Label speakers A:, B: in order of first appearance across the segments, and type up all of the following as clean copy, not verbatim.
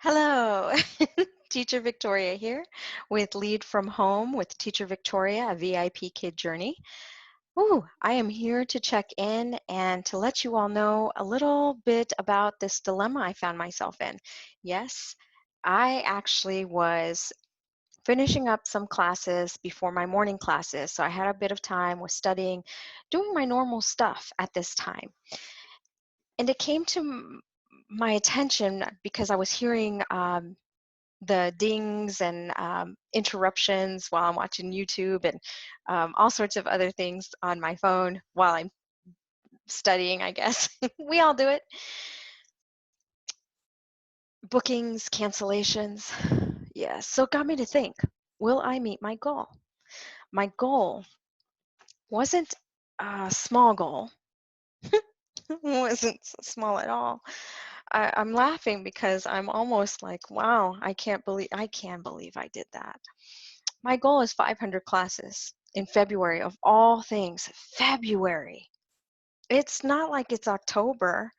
A: Hello, Teacher Victoria here with Lead from Home with Teacher Victoria, a VIP Kid journey. Ooh, I am here to check in and to let you all know a little bit about this dilemma I found myself in. Yes, I actually was finishing up some classes before my morning classes, so I had a bit of time, was studying, doing my normal stuff at this time. And it came to my attention because I was hearing the dings and interruptions while I'm watching YouTube and all sorts of other things on my phone while I'm studying, I guess. We all do it. Bookings, cancellations. Yes. So it got me to think, will I meet my goal? My goal wasn't a small goal. Wasn't small at all. I'm laughing because I'm almost like, wow, I can't believe I did that. My goal is 500 classes in February of all things. February. It's not like it's October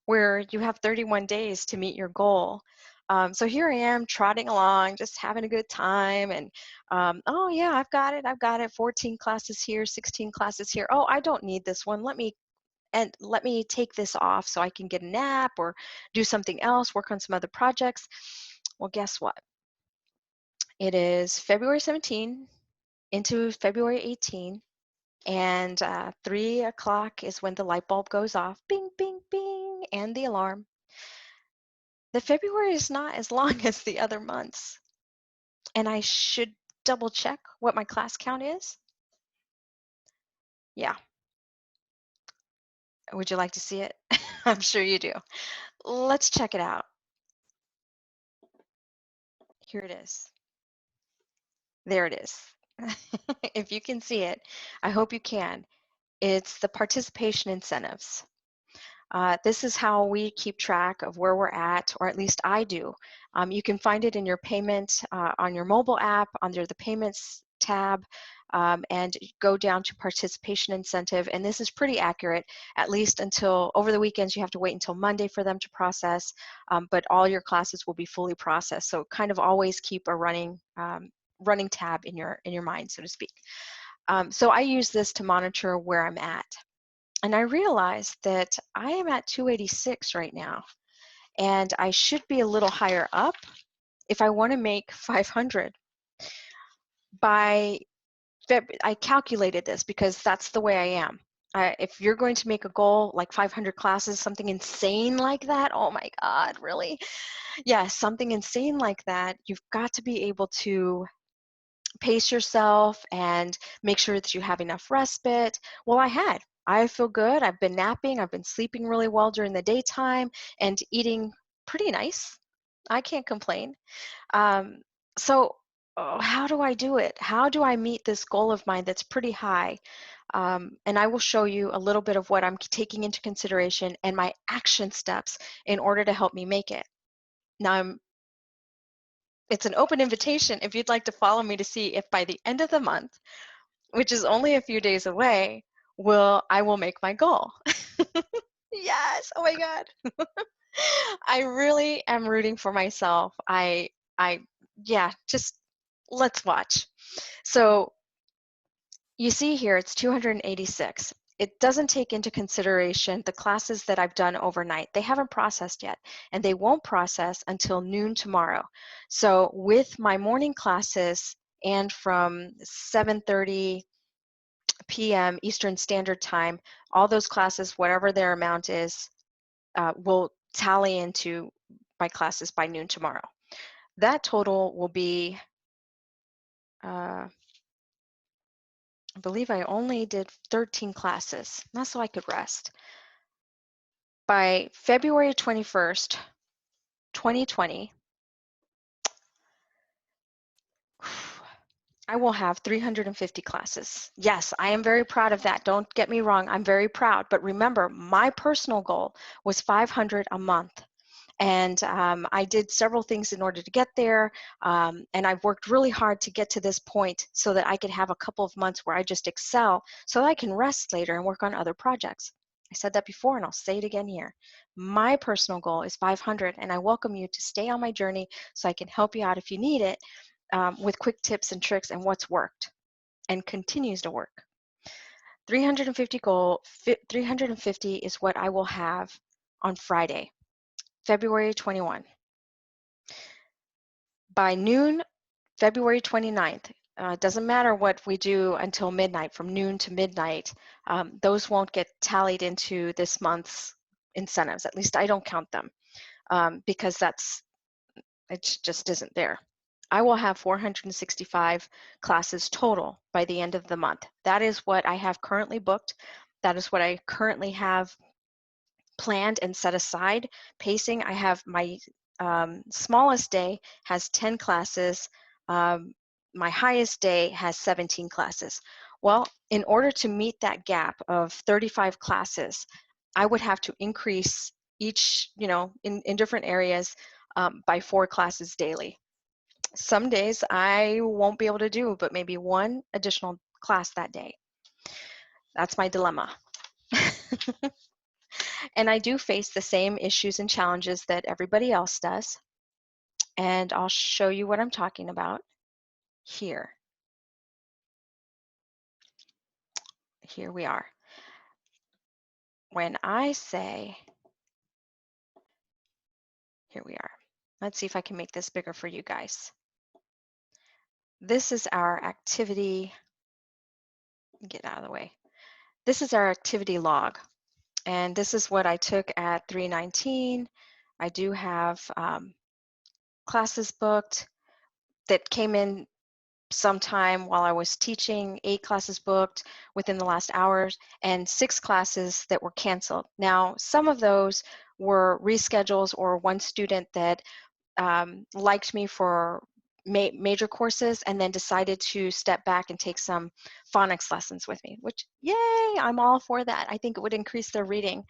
A: where you have 31 days to meet your goal. So here I am trotting along, just having a good time. And oh, yeah, I've got it. I've got it. 14 classes here, 16 classes here. Oh, I don't need this one. Let me take this off so I can get a nap or do something else, work on some other projects. Well, guess what? It is February 17 into February 18, and 3 o'clock is when the light bulb goes off, bing, bing, bing, and the alarm. The February is not as long as the other months, and I should double check what my class count is. Yeah, would you like to see it? I'm sure you do. Let's check it out. Here it is. There it is. If you can see it, I hope you can. It's the participation incentives. This is how we keep track of where we're at, or at least I do. You can find it in your payment on your mobile app under the payments tab, and go down to participation incentive. And this is pretty accurate, at least until over the weekends. You have to wait until Monday for them to process, but all your classes will be fully processed. So kind of always keep a running tab in your mind, so to speak. So I use this to monitor where I'm at. And I realized that I am at 286 right now, and I should be a little higher up if I want to make 500. I calculated this because that's the way I am. If you're going to make a goal like 500 classes, something insane like that, oh my God, really? Yeah, something insane like that, you've got to be able to pace yourself and make sure that you have enough respite. Well, I feel good. I've been napping. I've been sleeping really well during the daytime and eating pretty nice. I can't complain. Um, so how do I do it? How do I meet this goal of mine that's pretty high? And I will show you a little bit of what I'm taking into consideration and my action steps in order to help me make it. Now, it's an open invitation if you'd like to follow me to see if by the end of the month, which is only a few days away, I will make my goal. Yes, oh my God. I really am rooting for myself. Yeah, just let's watch. So you see here, it's 286. It doesn't take into consideration the classes that I've done overnight. They haven't processed yet, and they won't process until noon tomorrow. So with my morning classes and from 7:30 p.m. Eastern Standard Time, all those classes, whatever their amount is, will tally into my classes by noon tomorrow. That total will be, I believe I only did 13 classes. That's so I could rest. By February 21st, 2020, I will have 350 classes. Yes, I am very proud of that. Don't get me wrong, I'm very proud. But remember, my personal goal was 500 a month. And I did several things in order to get there. And I've worked really hard to get to this point so that I could have a couple of months where I just excel so that I can rest later and work on other projects. I said that before and I'll say it again here. My personal goal is 500, and I welcome you to stay on my journey so I can help you out if you need it, with quick tips and tricks and what's worked and continues to work. 350 is what I will have on Friday, February 21. By noon, February 29th, it doesn't matter what we do until midnight, from noon to midnight, those won't get tallied into this month's incentives. At least I don't count them, because it just isn't there. I will have 465 classes total by the end of the month. That is what I have currently booked. That is what I currently have planned and set aside. Pacing, I have my smallest day has 10 classes. My highest day has 17 classes. Well, in order to meet that gap of 35 classes, I would have to increase each, in different areas, by 4 classes daily. Some days I won't be able to do but maybe 1 additional class that day. That's my dilemma. And I do face the same issues and challenges that everybody else does. And I'll show you what I'm talking about here. Here we are. When I say, here we are. Let's see if I can make this bigger for you guys. This is our activity, get out of the way. This is our activity log. And this is what I took at 319. I do have classes booked that came in sometime while I was teaching, 8 classes booked within the last hours, and 6 classes that were canceled. Now, some of those were reschedules or one student that liked me for major courses and then decided to step back and take some phonics lessons with me, which, yay, I'm all for that. I think it would increase their reading.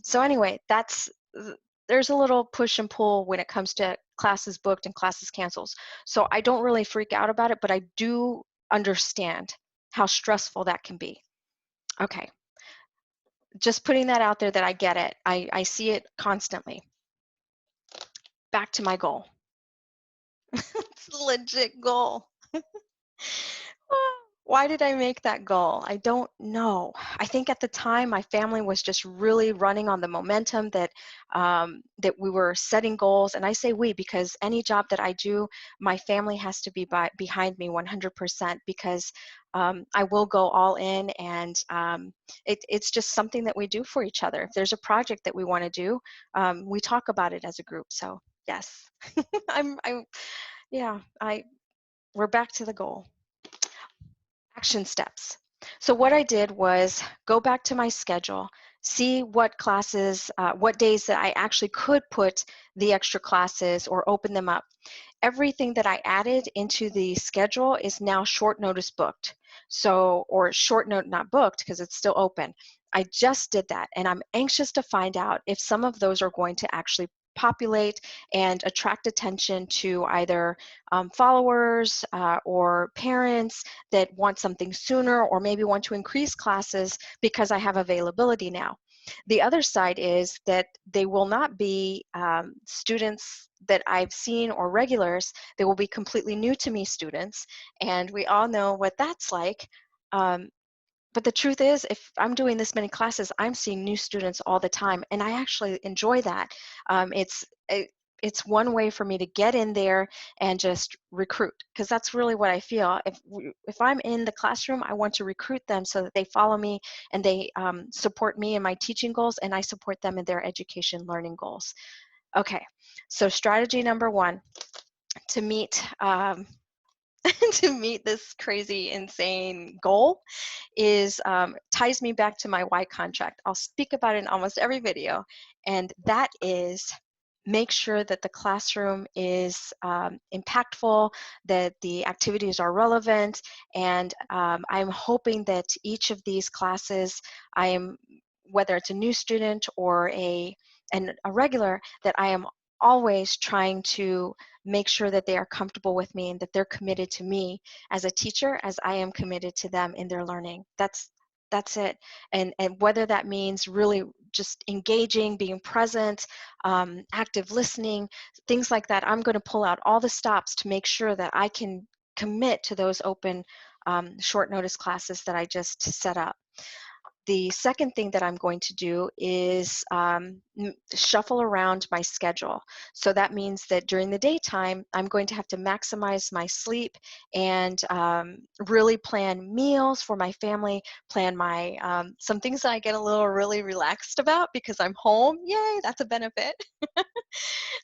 A: So anyway, there's a little push and pull when it comes to classes booked and classes canceled. So I don't really freak out about it, but I do understand how stressful that can be. Okay, just putting that out there that I get it. I see it constantly. Back to my goal. It's a legit goal. Why did I make that goal? I don't know. I think at the time my family was just really running on the momentum that that we were setting goals, and I say we because any job that I do, my family has to be behind me 100% because I will go all in, and it's just something that we do for each other. If there's a project that we want to do, we talk about it as a group. So yes, yeah, we're back to the goal. Action steps. So what I did was go back to my schedule, see what classes, what days that I actually could put the extra classes or open them up. Everything that I added into the schedule is now short notice booked. So, or short note not booked because it's still open. I just did that, and I'm anxious to find out if some of those are going to actually populate and attract attention to either followers or parents that want something sooner or maybe want to increase classes because I have availability now. The other side is that they will not be students that I've seen or regulars. They will be completely new to me students, and we all know what that's like. But the truth is, if I'm doing this many classes, I'm seeing new students all the time, and I actually enjoy that. It's one way for me to get in there and just recruit, because that's really what I feel. If I'm in the classroom, I want to recruit them so that they follow me and they support me in my teaching goals, and I support them in their education learning goals. Okay, so strategy number 1 to meet to meet this crazy, insane goal is ties me back to my why contract. I'll speak about it in almost every video, and that is make sure that the classroom is impactful, that the activities are relevant, and I'm hoping that each of these classes, whether it's a new student or a regular, that I am always trying to make sure that they are comfortable with me and that they're committed to me as a teacher as I am committed to them in their learning. That's That's it. And whether that means really just engaging, being present, active listening, things like that, I'm going to pull out all the stops to make sure that I can commit to those open short notice classes that I just set up. The second thing that I'm going to do is shuffle around my schedule. So that means that during the daytime, I'm going to have to maximize my sleep and really plan meals for my family, plan my, some things that I get a little really relaxed about because I'm home. Yay, that's a benefit.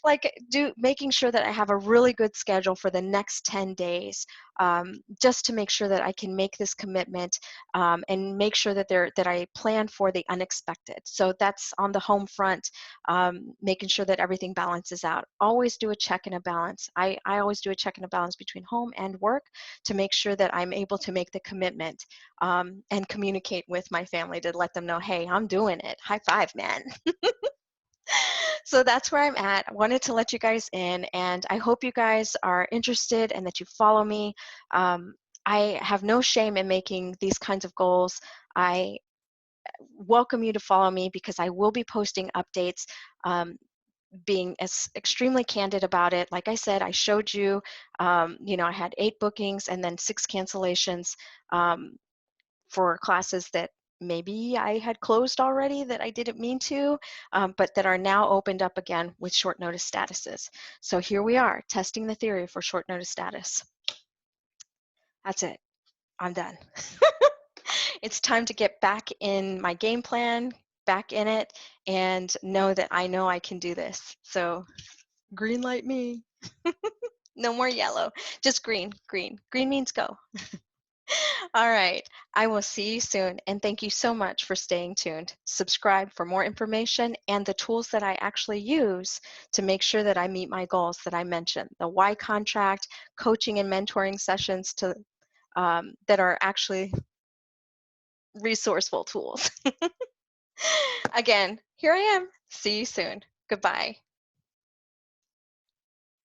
A: Like making sure that I have a really good schedule for the next 10 days, just to make sure that I can make this commitment, and make sure that I plan for the unexpected. So that's on the home front, making sure that everything balances out. Always do a check and a balance. I always do a check and a balance between home and work to make sure that I'm able to make the commitment, and communicate with my family to let them know, hey, I'm doing it. High five, man. So that's where I'm at. I wanted to let you guys in, and I hope you guys are interested and that you follow me. I have no shame in making these kinds of goals. I welcome you to follow me because I will be posting updates, being extremely candid about it. Like I said, I showed you, I had 8 bookings and then 6 cancellations, for classes that maybe I had closed already that I didn't mean to, but that are now opened up again with short notice statuses. So here we are, testing the theory for short notice status. That's it. I'm done. It's time to get back in my game plan, back in it, and know I can do this. So green light me. No more yellow, just green, green. Green means go. All right. I will see you soon. And thank you so much for staying tuned. Subscribe for more information and the tools that I actually use to make sure that I meet my goals that I mentioned. The Y contract, coaching and mentoring sessions that are actually resourceful tools. Again, here I am. See you soon. Goodbye.